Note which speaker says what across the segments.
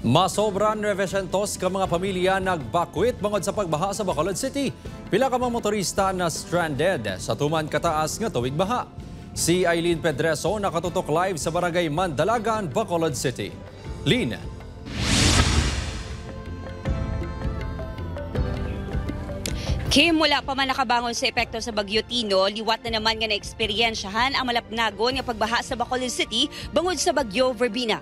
Speaker 1: Masobra 900 ka mga pamilya nagbakwit bangod sa pagbaha sa Bacolod City. Pila ka mga motorista na stranded sa tuman kataas nga tuwig baha. Si Eileen Pedreso nakatutok live sa Barangay Mandalagan, Bacolod City. Lin.
Speaker 2: Kim, wala pa man nakabangon sa epekto sa Bagyo Tino, liwat na naman nga na-eksperyensyahan ang malapnagon nga pagbaha sa Bacolod City bangod sa Bagyo Verbena.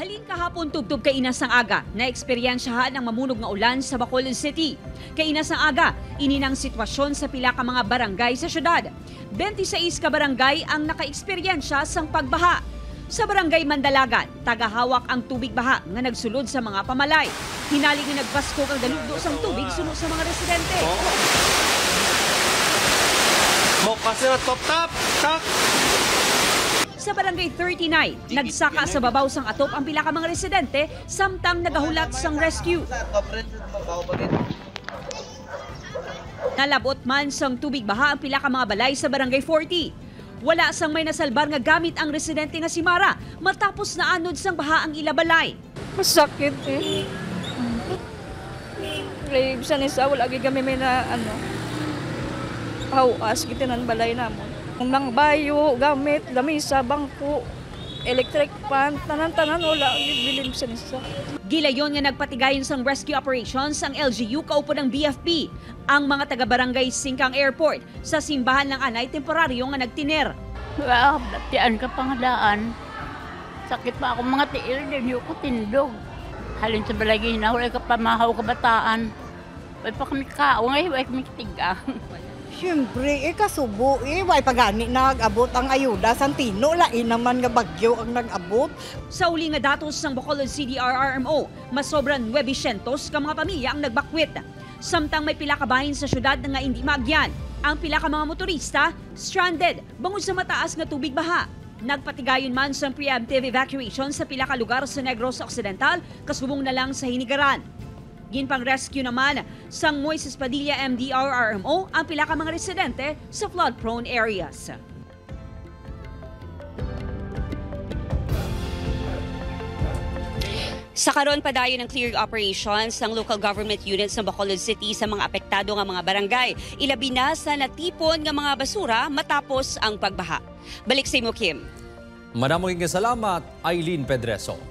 Speaker 2: Halin kahapon tubtub kay Inas ang aga na eksperyensyahan ang mamunog nga ulan sa Bacolod City. Kay Inas ang aga, ininang sitwasyon sa pila ka mga barangay sa syudad. 26 ka barangay ang nakaeksperyensya sang pagbaha. Sa Barangay Mandalagan, tagahawak ang tubig baha nga nagsulod sa mga pamalay. Hinaling nga nagbasko kang dalugdo sang tubig sunod sa mga residente. Sa Barangay 39, nagsaka sa babaw sang atop ang pila ka mga residente samtang nagahulat sang rescue. Nalabot man sang tubig baha ang pila ka mga balay sa Barangay 40. Wala sang may nasalbar nga gamit ang residente nga si Mara matapos na anod sang baha ang ilabalay.
Speaker 3: Masakit eh. Bisa ni sa wala kami may na hawas gitinan balay namon. Nang bayo, gamit, lamisa, bangko, electric fan, tanan-tanan wala bilin sa nisa.
Speaker 2: Gilayon nga nagpatigayon sang rescue operations ang LGU kaupo ng BFP. Ang mga taga-barangay Singkang Airport sa simbahan ng anay temporaryo nga nagtiner.
Speaker 4: Tiyan ka pangadaan. Sakit pa ako mga tiil, din ko tindog. Halin sa balagi na, wala ka pamahaw kabataan. Wala pa kami kaawang, wala kami katigang.
Speaker 5: Siyempre, kasubo way pagani nag-abot ang ayuda Santino, lain naman nga bagyo ang nag-abot.
Speaker 2: Sa uli nga datos ng Bacolod CDRRMO, masobran 900 ka mga pamilya ang nagbakwit. Samtang may pila ka bahin sa syudad na nga hindi maagyan. Ang pila ka mga motorista, stranded, bangod sa mataas nga tubig baha. Nagpatigayon man sa preemptive evacuation sa pila ka lugar sa Negros Occidental, kasubong na lang sa Hinigaran. Ginpang rescue naman sang Moises Padilla MDRRMO ang pila ka mga residente sa flood-prone areas. Sa karon padayon ng clearing operations ng local government units ng Bacolod City sa mga apektado nga mga barangay. Ilabi na sa natipon nga mga basura matapos ang pagbaha. Balik sa imo, Kim.
Speaker 1: Maraming salamat, Eileen Pedreso.